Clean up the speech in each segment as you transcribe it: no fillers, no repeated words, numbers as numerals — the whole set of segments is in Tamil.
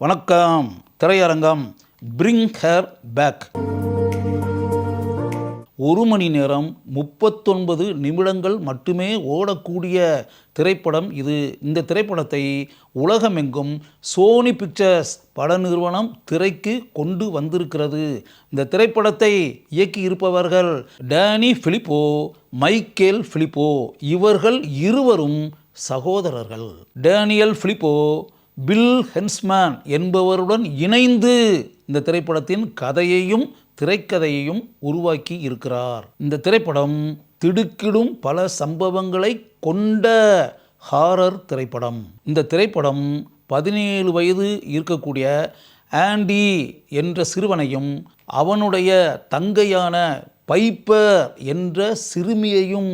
வணக்கம். திரையரங்கம் பிரிங் ஹர் பேக். 1 மணி நேரம் 39 நிமிடங்கள் மட்டுமே ஓடக்கூடிய திரைப்படம் இது. இந்த திரைப்படத்தை உலகமெங்கும் சோனி பிக்சர்ஸ் பட நிறுவனம் திரைக்கு கொண்டு வந்திருக்கிறது. இந்த திரைப்படத்தை இயக்கி இருப்பவர்கள் டேனி பிலிப்போ, மைக்கேல் பிலிப்போ. இவர்கள் இருவரும் சகோதரர்கள். டேனியல் பிலிப்போ பில் ஹென்ஸ்மேன் என்பவருடன் இணைந்து இந்த திரைப்படத்தின் கதையையும் திரைக்கதையையும் உருவாக்கி இருக்கிறார். இந்த திரைப்படம் திடுக்கிடும் பல சம்பவங்களை கொண்ட ஹாரர் திரைப்படம். இந்த திரைப்படம் 17 வயது இருக்கக்கூடிய ஆண்டி என்ற சிறுவனையும் அவனுடைய தங்கையான பைப்பர் என்ற சிறுமியையும்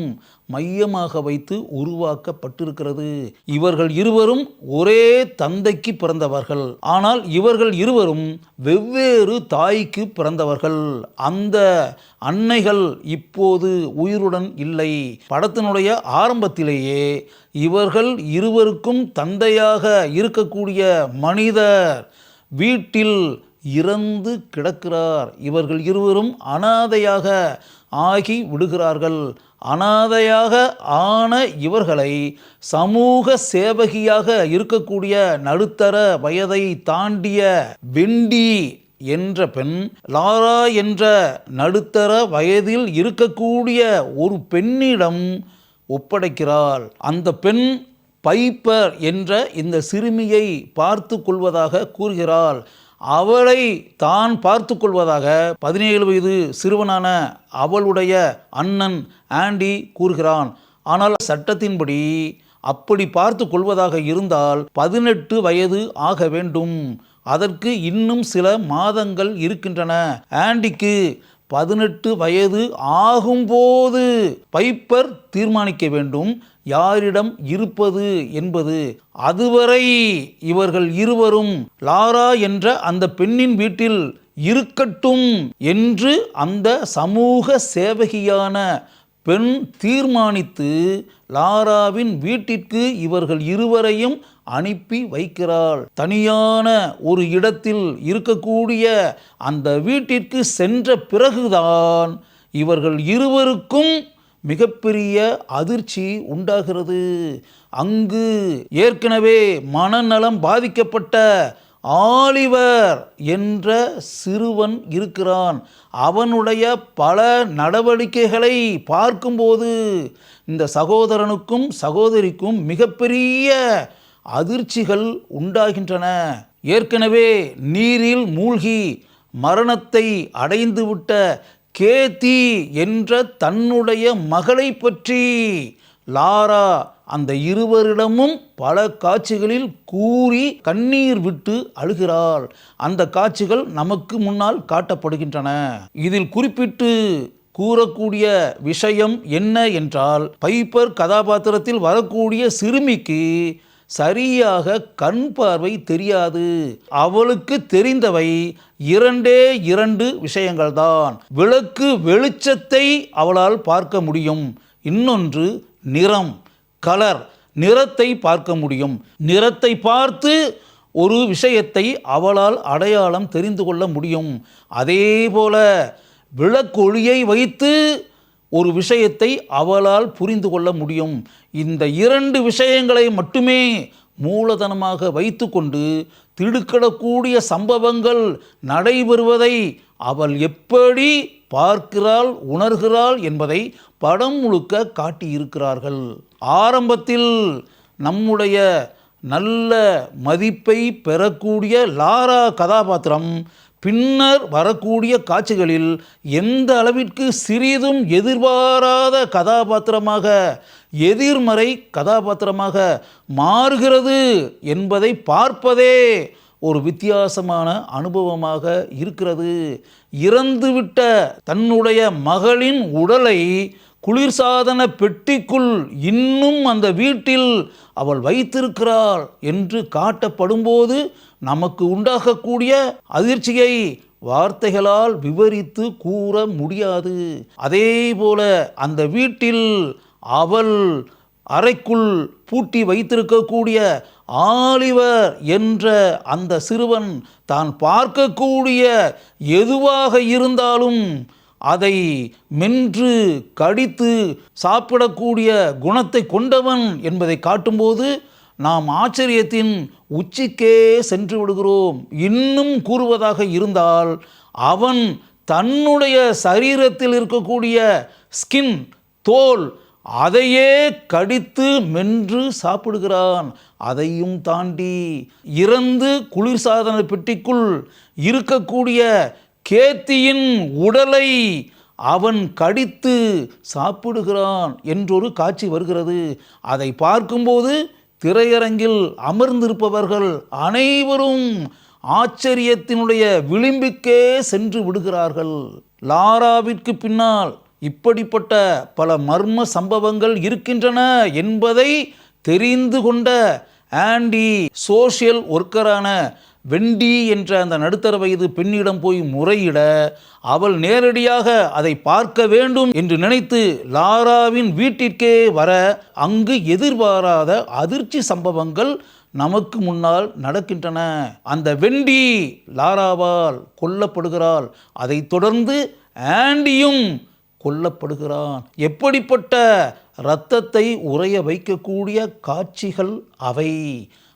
மையமாக வைத்து உருவாக்கப்பட்டிருக்கிறது. இவர்கள் இருவரும் ஒரே தந்தைக்கு பிறந்தவர்கள். ஆனால் இவர்கள் இருவரும் வெவ்வேறு தாய்க்கு பிறந்தவர்கள். அந்த அன்னைகள் இப்போது உயிருடன் இல்லை. படத்தினுடைய ஆரம்பத்திலேயே இவர்கள் இருவருக்கும் தந்தையாக இருக்கக்கூடிய மனிதர் வீட்டில் இறந்து கிடக்கிறார். இவர்கள் இருவரும் அனாதையாக ஆகி விடுகிறார்கள். அனாதையாக ஆன இவர்களை சமூக சேவகியாக இருக்கக்கூடிய நடுத்தர வயதை தாண்டிய வெண்டி என்ற பெண் லாரா என்ற நடுத்தர வயதில் இருக்கக்கூடிய ஒரு பெண்ணிடம் ஒப்படைக்கிறாள். அந்த பெண் பைப்பர் என்ற இந்த சிறுமியை பார்த்து கொள்வதாக கூறுகிறாள். அவளை தான் பார்த்து கொள்வதாக 17 வயது சிறுவனான அவளுடைய அண்ணன் ஆண்டி கூறுகிறான். ஆனால் சட்டத்தின்படி அப்படி பார்த்து கொள்வதாக இருந்தால் 18 வயது ஆக வேண்டும். அதற்கு இன்னும் சில மாதங்கள் இருக்கின்றன. ஆண்டிக்கு 18 வயது ஆகும்போது பைப்பர் தீர்மானிக்க வேண்டும் யாரிடம் இருப்பது என்பது. அதுவரை இவர்கள் இருவரும் லாரா என்ற அந்த பெண்ணின் வீட்டில் இருக்கட்டும் என்று அந்த சமூக சேவகியான பெண் தீர்மானித்து லாராவின் வீட்டிற்கு இவர்கள் இருவரையும் அனுப்பி வைக்கிறாள். தனியான ஒரு இடத்தில் இருக்கக்கூடிய அந்த வீட்டிற்கு சென்ற பிறகுதான் இவர்கள் இருவருக்கும் மிகப்பெரிய அதிர்ச்சி உண்டாகிறது. அங்கு ஏற்கனவே மனநலம் பாதிக்கப்பட்ட ஆலிவர் என்ற சிறுவன் இருக்கிறான். அவனுடைய பல நடவடிக்கைகளை பார்க்கும்போது இந்த சகோதரனுக்கும் சகோதரிக்கும் மிகப்பெரிய அதிர்ச்சிகள் உண்டாகின்றன. ஏற்கனவே நீரில் மூழ்கி மரணத்தை அடைந்துவிட்ட கேத்தி என்ற தன்னுடைய மகளை பற்றி லாரா அந்த இருவரிடமும் பல காட்சிகளில் கூறி கண்ணீர் விட்டு அழுகிறாள். அந்த காட்சிகள் நமக்கு முன்னால் காட்டப்படுகின்றன. இதில் குறிப்பிட்டு கூறக்கூடிய விஷயம் என்ன என்றால், பைப்பர் கதாபாத்திரத்தில் வரக்கூடிய சிறுமிக்கு சரியாக கண் பார்வை தெரியாது. அவளுக்கு தெரிந்தவை 2 விஷயங்கள்தான். விளக்கு வெளிச்சத்தை அவளால் பார்க்க முடியும். இன்னொன்று நிறம், கலர், நிறத்தை பார்க்க முடியும். நிறத்தை பார்த்து ஒரு விஷயத்தை அவளால் அடையாளம் தெரிந்து கொள்ள முடியும். அதே போல விளக்கொளியை வைத்து ஒரு விஷயத்தை அவளால் புரிந்து கொள்ள முடியும். இந்த 2 விஷயங்களை மட்டுமே மூலதனமாக வைத்து கொண்டு திடுக்கிடக்கூடிய சம்பவங்கள் நடைபெறுவதை அவள் எப்படி பார்க்கிறாள், உணர்கிறாள் என்பதை படம் முழுக்க காட்டியிருக்கிறார்கள். ஆரம்பத்தில் நம்முடைய நல்ல மதிப்பை பெறக்கூடிய லாரா கதாபாத்திரம் பின்னர் வரக்கூடிய காட்சிகளில் எந்த அளவிற்கு சிறிதும் எதிர்பாராத கதாபாத்திரமாக, எதிர்மறை கதாபாத்திரமாக மாறுகிறது என்பதை பார்ப்பதே ஒரு வித்தியாசமான அனுபவமாக இருக்கிறது. இறந்துவிட்ட தன்னுடைய மகளின் உடலை குளிர்சாதன பெட்டிக்குள் இன்னும் அந்த வீட்டில் அவள் வைத்திருக்கிறாள் என்று காட்டப்படும்போது நமக்கு உண்டாகக்கூடிய அதிர்ச்சியை வார்த்தைகளால் விவரித்து கூற முடியாது. அதே போல அந்த வீட்டில் அவள் அறைக்குள் பூட்டி வைத்திருக்கக்கூடிய ஆலிவர் என்ற அந்த சிறுவன் தான் பார்க்கக்கூடிய எதுவாக இருந்தாலும் அதை மென்று கடித்து சாப்பிடக்கூடிய குணத்தை கொண்டவன் என்பதை காட்டும்போது நாம் ஆச்சரியத்தின் உச்சிக்கே சென்று விடுகிறோம். இன்னும் கூறுவதாக இருந்தால், அவன் தன்னுடைய சரீரத்தில் இருக்கக்கூடிய ஸ்கின், தோல், அதையே கடித்து மென்று சாப்பிடுகிறான். அதையும் தாண்டி இறந்து குளிர்சாதன பெட்டிக்குள் இருக்கக்கூடிய கேத்தியின் உடலை அவன் கடித்து சாப்பிடுகிறான் என்றொரு காட்சி வருகிறது. அதை பார்க்கும்போது திரையரங்கில் அமர்ந்திருப்பவர்கள் அனைவரும் ஆச்சரியத்தினுடைய விளிம்புக்கே சென்று விடுகிறார்கள். லாராவிற்கு பின்னால் இப்படிப்பட்ட பல மர்ம சம்பவங்கள் இருக்கின்றன என்பதை தெரிந்து கொண்ட ஆண்டி சோஷியல் ஒர்க்கரான வெண்டி என்ற அந்த நடுத்தர வயது பெண்ணிடம் போய் முறையிட, அவள் நேரடியாக அதை பார்க்க வேண்டும் என்று நினைத்து லாராவின் வீட்டிற்கே வர, அங்கு எதிர்பாராத அதிர்ச்சி சம்பவங்கள் நமக்கு முன்னால் நடக்கின்றன. அந்த வெண்டி லாராவால் கொல்லப்படுகிறாள். அதைத் தொடர்ந்து ஆண்டியும் கொல்லப்படுகிறான். எப்படிப்பட்ட இரத்தத்தை உறைய வைக்கக்கூடிய காட்சிகள் அவை!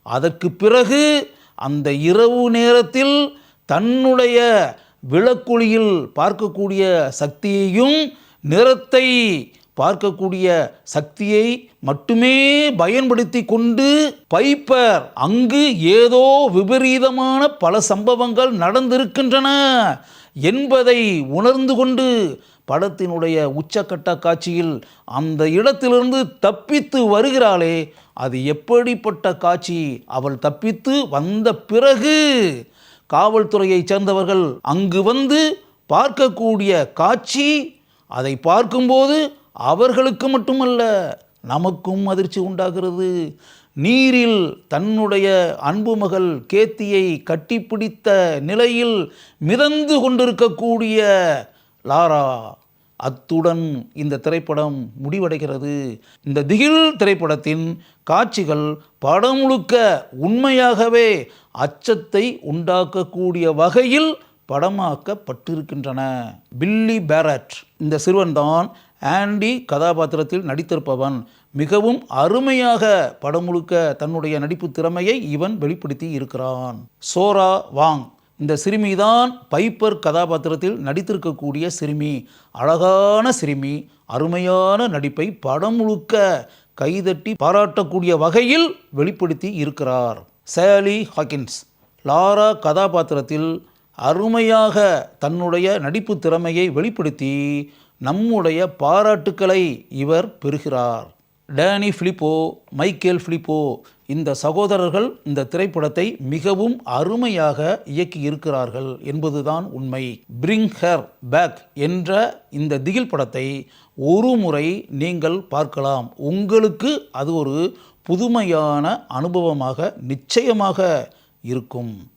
அதற்கு பிறகு அந்த இரவு நேரத்தில் தன்னுடைய விளக்கொளியில் பார்க்கக்கூடிய சக்தியையும் நிறத்தை பார்க்கக்கூடிய சக்தியை மட்டுமே பயன்படுத்தி கொண்டு பைப்பர் அங்கு ஏதோ விபரீதமான பல சம்பவங்கள் நடந்திருக்கின்றன என்பதை உணர்ந்து கொண்டு படத்தினுடைய உச்சக்கட்ட காட்சியில் அந்த இடத்திலிருந்து தப்பித்து வருகிறாளே, அது எப்படிப்பட்ட காட்சி! அவள் தப்பித்து வந்த பிறகு காவல்துறையைச் சேர்ந்தவர்கள் அங்கு வந்து பார்க்கக்கூடிய காட்சி, அதை பார்க்கும்போது அவர்களுக்கு மட்டுமல்ல நமக்கும் அதிர்ச்சி உண்டாகிறது. நீரில் தன்னுடைய அன்பு மகள் கேத்தியை கட்டிப்பிடித்த நிலையில் மிதந்து கொண்டிருக்கக்கூடிய லாரா. அத்துடன் இந்த திரைப்படம் முடிவடைகிறது. இந்த திகில் திரைப்படத்தின் காட்சிகள் படம் முழுக்க உண்மையாகவே அச்சத்தை உண்டாக்கக்கூடிய வகையில் படமாக்கப்பட்டிருக்கின்றன. பில்லி பேரட் இந்த சிறுவன்தான் ஆண்டி கதாபாத்திரத்தில் நடித்திருப்பவன். மிகவும் அருமையாக படம் முழுக்க தன்னுடைய நடிப்பு திறமையை இவன் வெளிப்படுத்தி இருக்கிறான். சோரா வாங் இந்த சிறுமிதான் பைப்பர் கதாபாத்திரத்தில் நடித்திருக்கக்கூடிய சிறுமி. அழகான சிறுமி, அருமையான நடிப்பை படம் முழுக்க கைதட்டி பாராட்டக்கூடிய வகையில் வெளிப்படுத்தி இருக்கிறார். சாலி ஹாக்கின்ஸ் லாரா கதாபாத்திரத்தில் அருமையாக தன்னுடைய நடிப்பு திறமையை வெளிப்படுத்தி நம்முடைய பாராட்டுக்களை இவர் பெறுகிறார். டேனி பிலிப்போ, மைக்கேல் பிலிப்போ இந்த சகோதரர்கள் இந்த திரைப்படத்தை மிகவும் அருமையாக இயக்கி இருக்கிறார்கள் என்பதுதான் உண்மை. பிரிங் ஹர் பேக் என்ற இந்த திகில் படத்தை ஒரு முறை நீங்கள் பார்க்கலாம். உங்களுக்கு அது ஒரு புதுமையான அனுபவமாக நிச்சயமாக இருக்கும்.